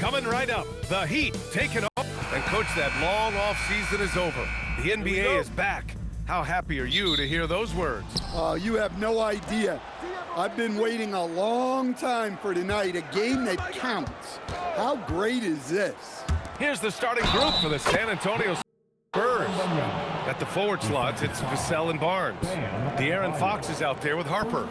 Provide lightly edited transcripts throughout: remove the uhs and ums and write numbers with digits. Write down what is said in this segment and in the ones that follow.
Coming right up, the Heat taking off. And coach, that long off season is over. The NBA is back. How happy are you to hear those words? You have no idea. I've been waiting a long time for tonight, a game that counts. How great is this? Here's the starting group for the San Antonio Spurs. At the forward slots, it's Vassell and Barnes. De'Aaron Fox is out there with Harper.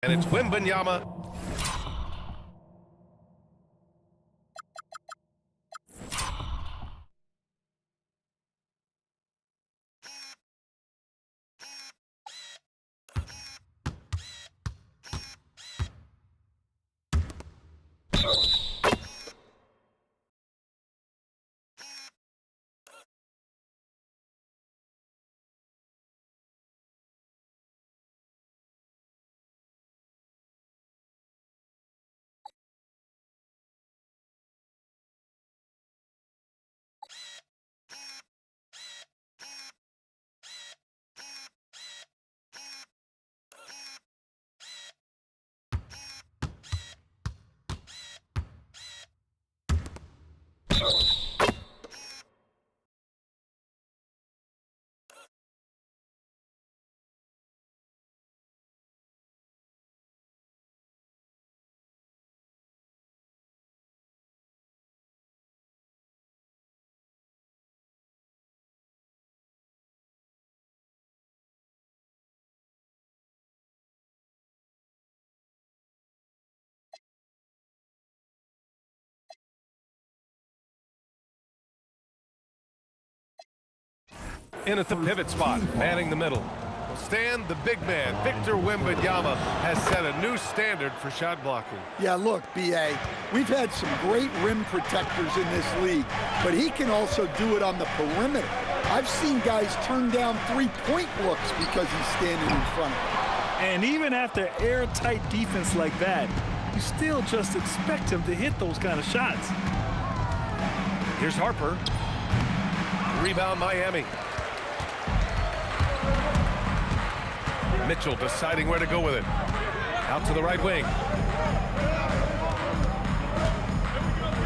And it's Wembanyama. In at the pivot spot, manning the middle. Stan, the big man, Victor Wembanyama, has set a new standard for shot blocking. Yeah, look, B.A., we've had some great rim protectors in this league, but he can also do it on the perimeter. I've seen guys turn down three-point looks because he's standing in front of them. And even after airtight defense like that, you still just expect him to hit those kind of shots. Here's Harper. Rebound Miami. Mitchell deciding where to go with it. Out to the right wing.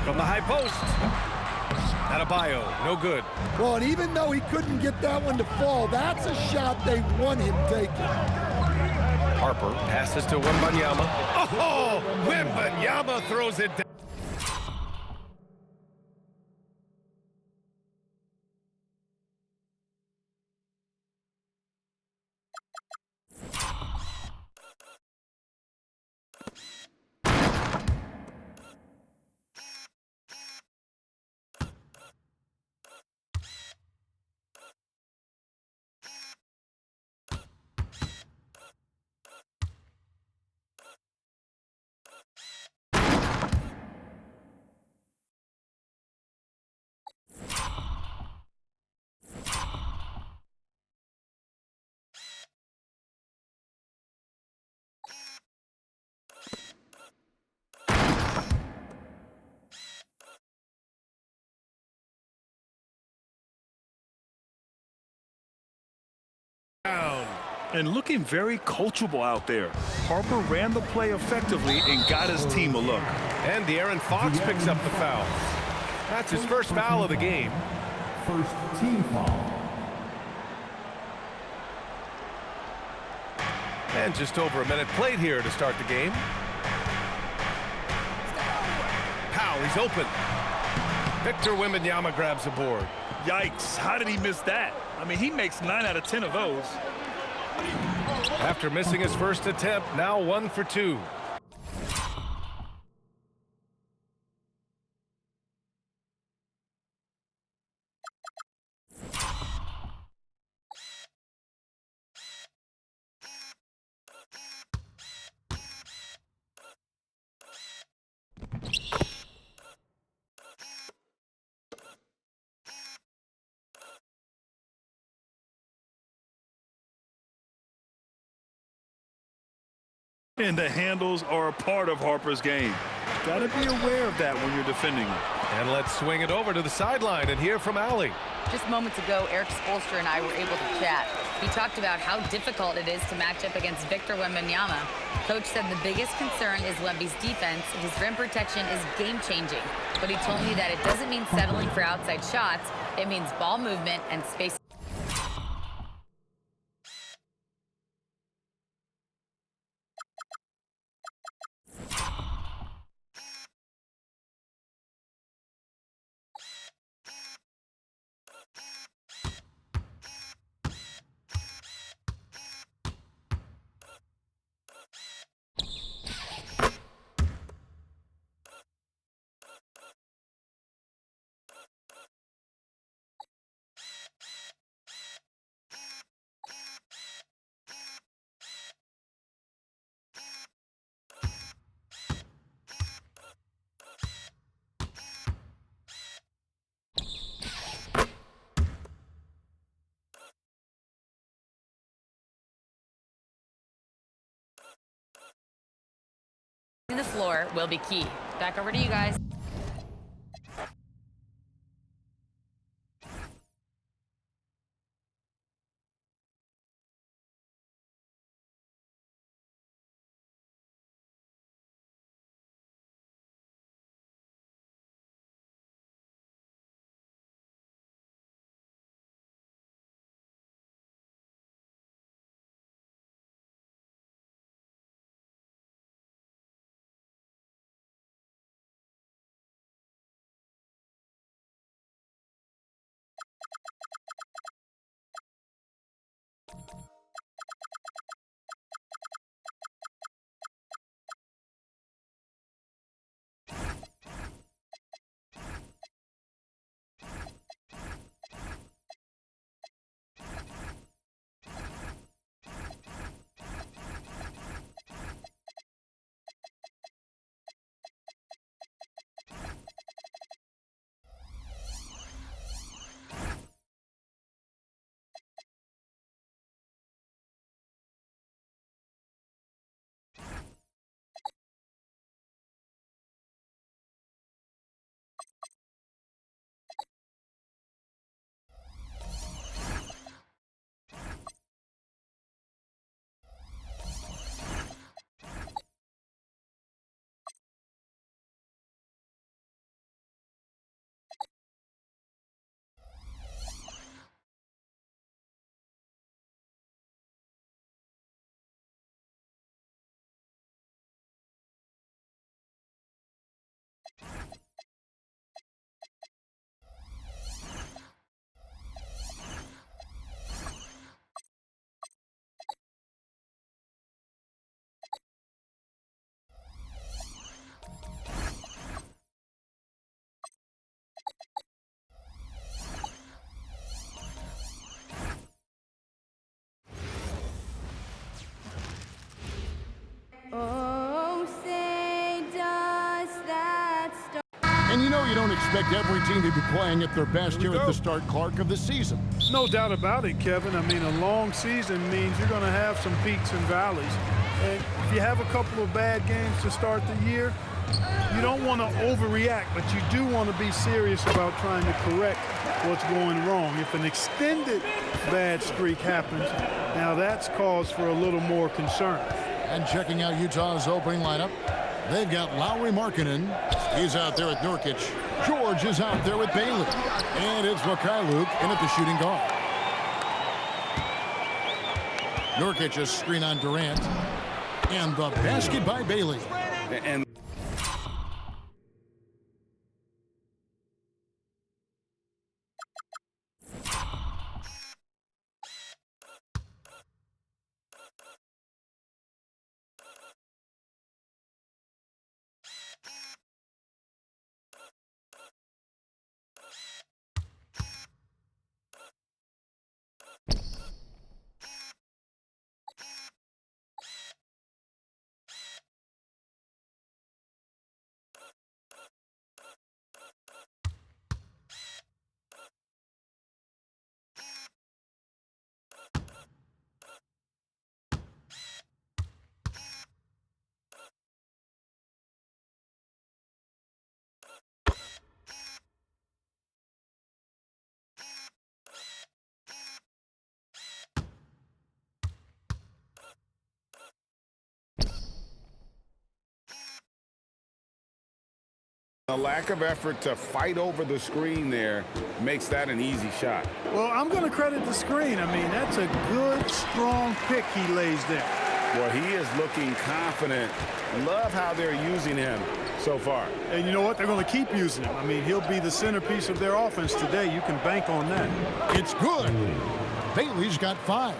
From the high post. Adebayo, no good. Well, and even though he couldn't get that one to fall, that's a shot they want him taking. Harper passes to Wembanyama. Oh, Wembanyama throws it down. And looking very coachable out there. Harper ran the play effectively and got his team a look. And De'Aaron Fox picks up the foul. That's his first foul of the game. First team foul. And just over a minute played here to start the game. Powell, he's open. Victor Wembanyama grabs a board. Yikes, how did he miss that? I mean, he makes 9 out of 10 of those. After missing his first attempt, now 1 for 2. And the handles are a part of Harper's game. Got to be aware of that when you're defending him. And let's swing it over to the sideline and hear from Allie. Just moments ago, Eric Spoelstra and I were able to chat. He talked about how difficult it is to match up against Victor Wembanyama. Coach said the biggest concern is Wemby's defense. His rim protection is game-changing. But he told me that it doesn't mean settling for outside shots. It means ball movement and space. The floor will be key. Back over to you guys. expect every team to be playing at their best here at the start, Clark, of the season. No doubt about it, Kevin. I mean, a long season means you're going to have some peaks and valleys. And if you have a couple of bad games to start the year, you don't want to overreact, but you do want to be serious about trying to correct what's going wrong. If an extended bad streak happens, now that's cause for a little more concern. And checking out Utah's opening lineup, they've got Lauri Markkanen. He's out there at Nurkic. George is out there with Bailey. And it's Mikhailuk in at the shooting guard. Nurkic a screen on Durant. And the basket by Bailey. And a lack of effort to fight over the screen there makes that an easy shot. Well, I'm going to credit the screen. I mean, that's a good, strong pick he lays there. Well, he is looking confident. Love how they're using him so far. And you know what? They're going to keep using him. I mean, he'll be the centerpiece of their offense today. You can bank on that. It's good. Bailey's got 5.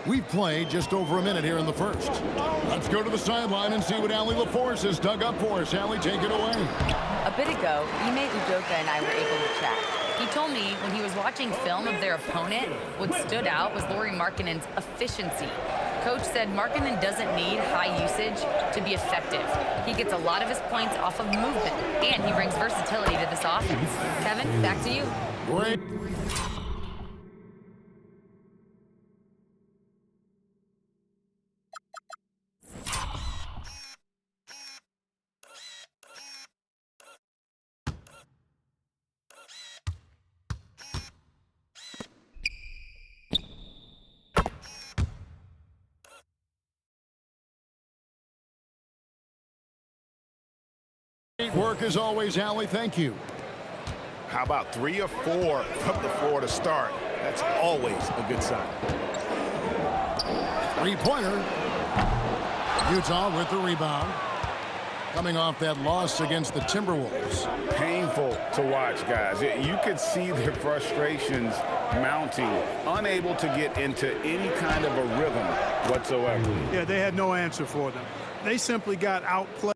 We've played just over a minute here in the first. Let's go to the sideline and see what Allie LaForce has dug up for us. Allie, take it away. A bit ago, Ime Udoka and I were able to chat. He told me when he was watching film of their opponent, what stood out was Lauri Markkanen's efficiency. Coach said Markkanen doesn't need high usage to be effective. He gets a lot of his points off of movement, and he brings versatility to this offense. Kevin, back to you. Great. Great work as always, Allie. Thank you. How about 3 or 4 from the floor to start? That's always a good sign. 3-pointer. Utah with the rebound. Coming off that loss against the Timberwolves. Painful to watch, guys. You could see their frustrations mounting, unable to get into any kind of a rhythm whatsoever. Yeah, they had no answer for them. They simply got outplayed.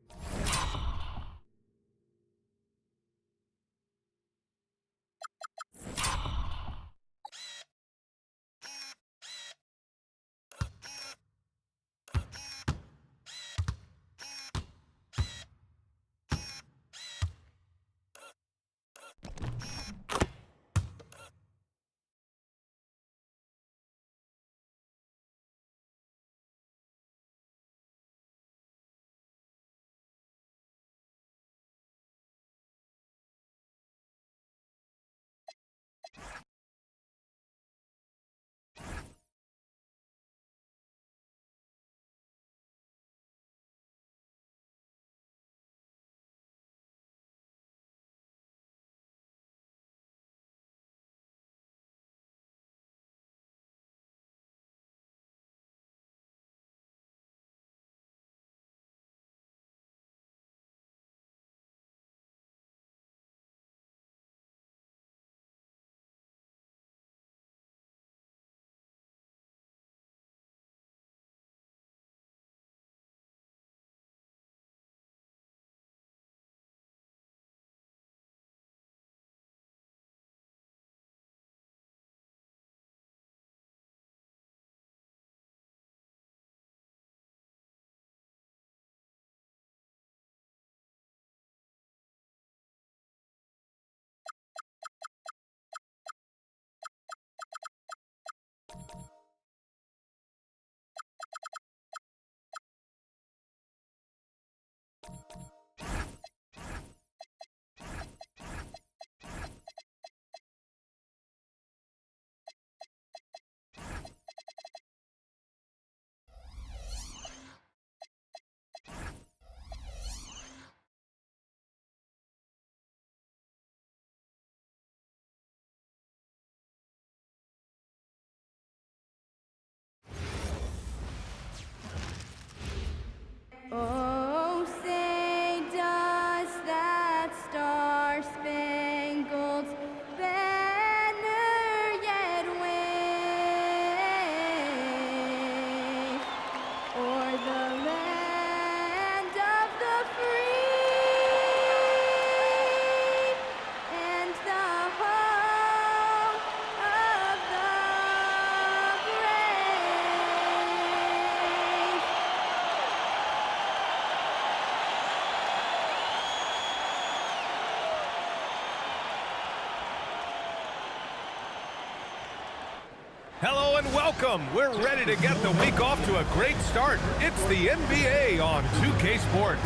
Hello and welcome. We're ready to get the week off to a great start. It's the NBA on 2K Sports.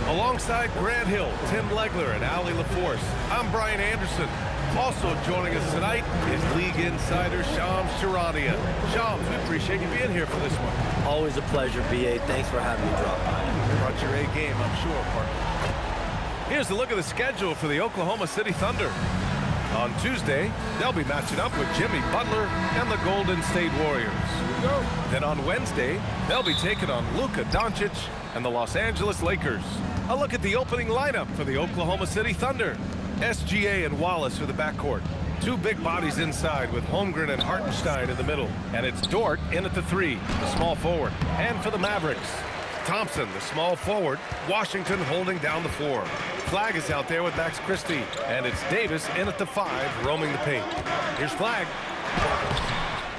Alongside Grant Hill, Tim Legler, and Allie LaForce, I'm Brian Anderson. Also joining us tonight is League Insider Shams Charania. Shams, we appreciate you being here for this one. Always a pleasure, B.A. Thanks for having me drop by. Brought your A game, I'm sure, partner. Here's a look at the schedule for the Oklahoma City Thunder. On Tuesday, they'll be matching up with Jimmy Butler and the Golden State Warriors. Then on Wednesday, they'll be taking on Luka Doncic and the Los Angeles Lakers. A look at the opening lineup for the Oklahoma City Thunder. SGA and Wallace are the backcourt. Two big bodies inside with Holmgren and Hartenstein in the middle. And it's Dort in at the 3, the small forward. And for the Mavericks, Thompson, the small forward, Washington holding down the 4. Flag is out there with Max Christie, and it's Davis in at the 5, roaming the paint. Here's Flag.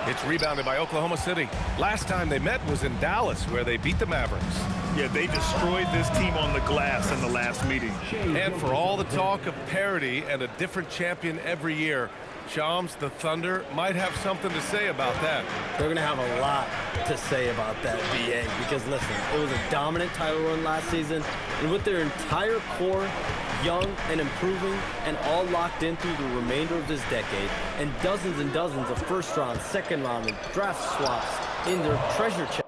It's rebounded by Oklahoma City. Last time they met was in Dallas, where they beat the Mavericks. Yeah, they destroyed this team on the glass in the last meeting. And for all the talk of parity and a different champion every year, Shams, the Thunder might have something to say about that. They're going to have a lot to say about that, B.A., because, listen, it was a dominant title run last season, and with their entire core young and improving and all locked in through the remainder of this decade, and dozens of first-round, second-round, and draft swaps in their treasure chest.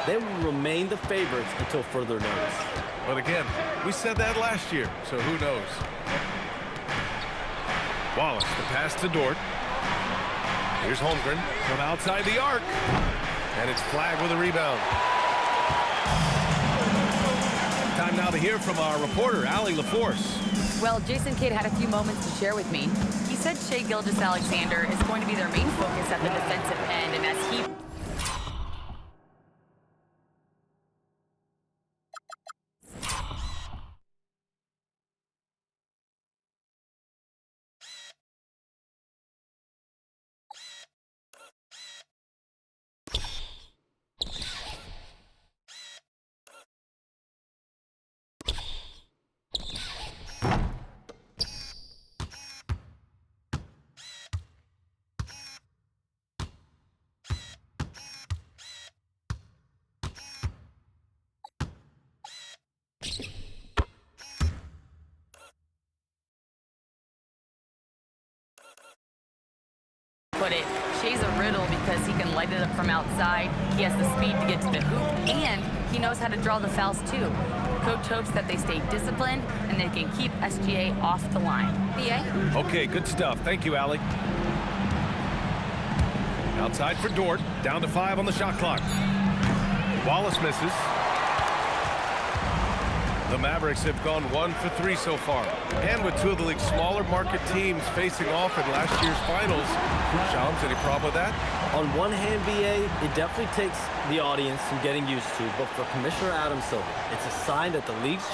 They will remain the favorites until further notice. But again, we said that last year, so who knows? Wallace, the pass to Dort. Here's Holmgren from outside the arc. And it's Flag with a rebound. Time now to hear from our reporter, Allie LaForce. Well, Jason Kidd had a few moments to share with me. He said Shai Gilgeous-Alexander is going to be their main focus at the defensive end, and as he put it, Shai's a riddle because he can light it up from outside, he has the speed to get to the hoop, and he knows how to draw the fouls too. Coach hopes that they stay disciplined and they can keep SGA off the line. B.A.? Okay, good stuff. Thank you, Allie. Outside for Dort, down to 5 on the shot clock. Wallace misses. The Mavericks have gone 1 for 3 so far. And with two of the league's smaller market teams facing off in last year's finals, Shams, any problem with that? On one hand, B.A., it definitely takes the audience some getting used to, but for Commissioner Adam Silver, it's a sign that the league's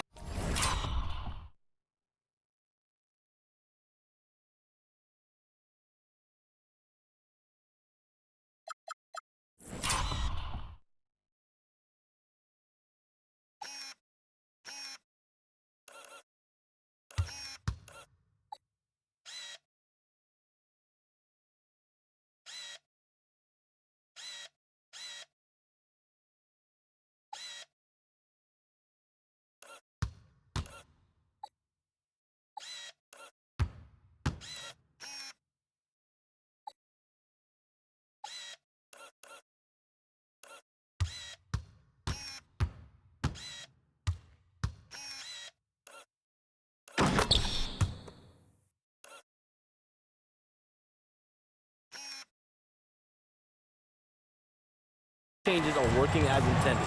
changes are working as intended.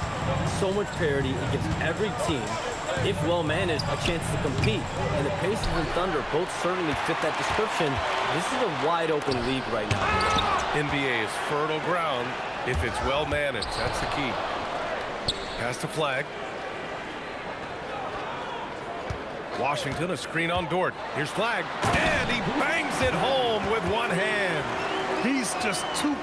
So much parity, it gives every team, if well managed, a chance to compete. And the Pacers and Thunder both certainly fit that description. This is a wide open league right now. NBA is fertile ground if it's well managed. That's the key. Pass to Flag. Washington, a screen on Dort. Here's Flag, and he bangs it home with one hand. He's just too...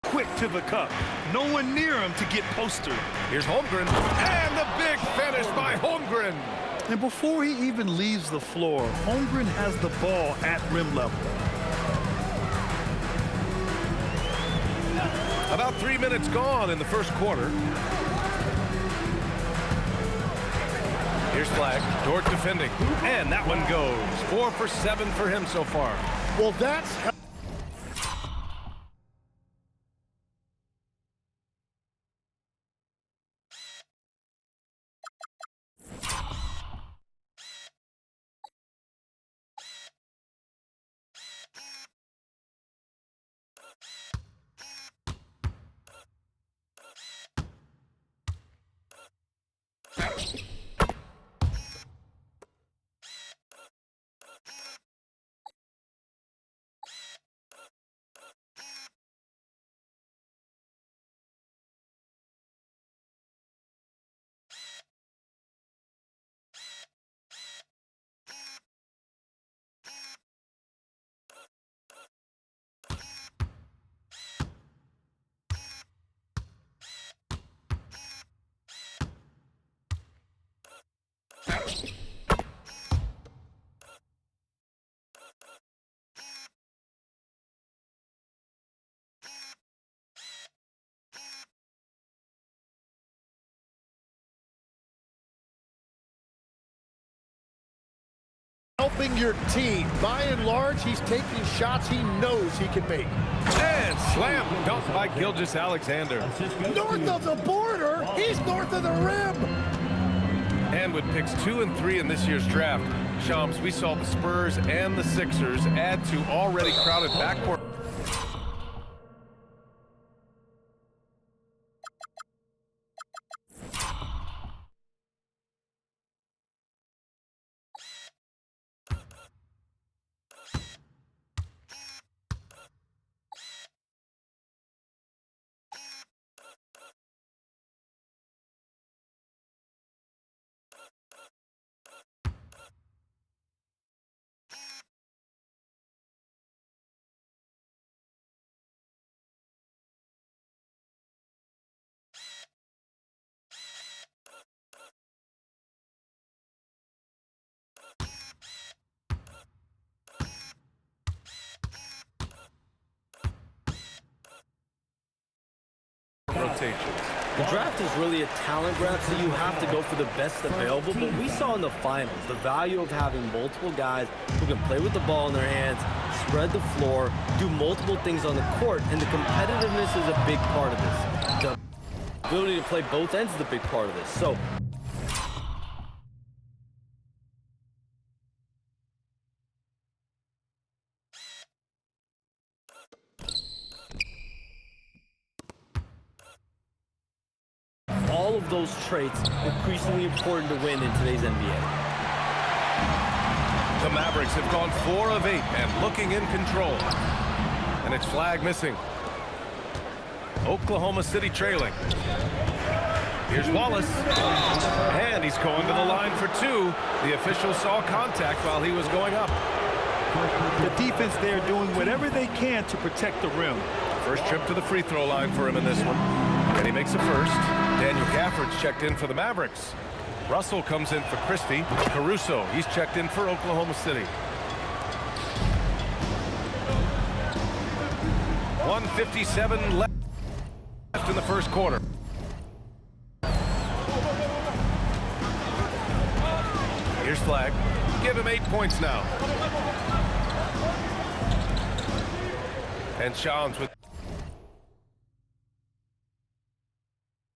Quick to the cup. No one near him to get postered. Here's Holmgren, and the big finish by Holmgren. And before he even leaves the floor, Holmgren has the ball at rim level. About 3 minutes gone in the first quarter. Here's Flag, Dort defending, and that one goes. 4 for 7 for him so far. Well, that's... helping your team. By and large, he's taking shots he knows he can make. And slam dunk by Gilgeous-Alexander. North of the border, he's north of the rim. And with picks 2 and 3 in this year's draft, Shams, we saw the Spurs and the Sixers add to already crowded backcourt. Rotations. The draft is really a talent grab, so you have to go for the best available. But we saw in the finals the value of having multiple guys who can play with the ball in their hands, spread the floor, do multiple things on the court, and the competitiveness is a big part of this. The ability to play both ends is a big part of this. So all of those traits increasingly important to win in today's NBA. The Mavericks have gone 4 of 8 and looking in control. And it's Flag missing. Oklahoma City trailing. Here's Wallace. And he's going to the line for 2. The official saw contact while he was going up. The defense there doing whatever they can to protect the rim. First trip to the free throw line for him in this one. And he makes a first. Daniel Gafford's checked in for the Mavericks. Russell comes in for Christie. Caruso, he's checked in for Oklahoma City. 1:57 left in the first quarter. Here's Flag. Give him 8 points now. And Shawns with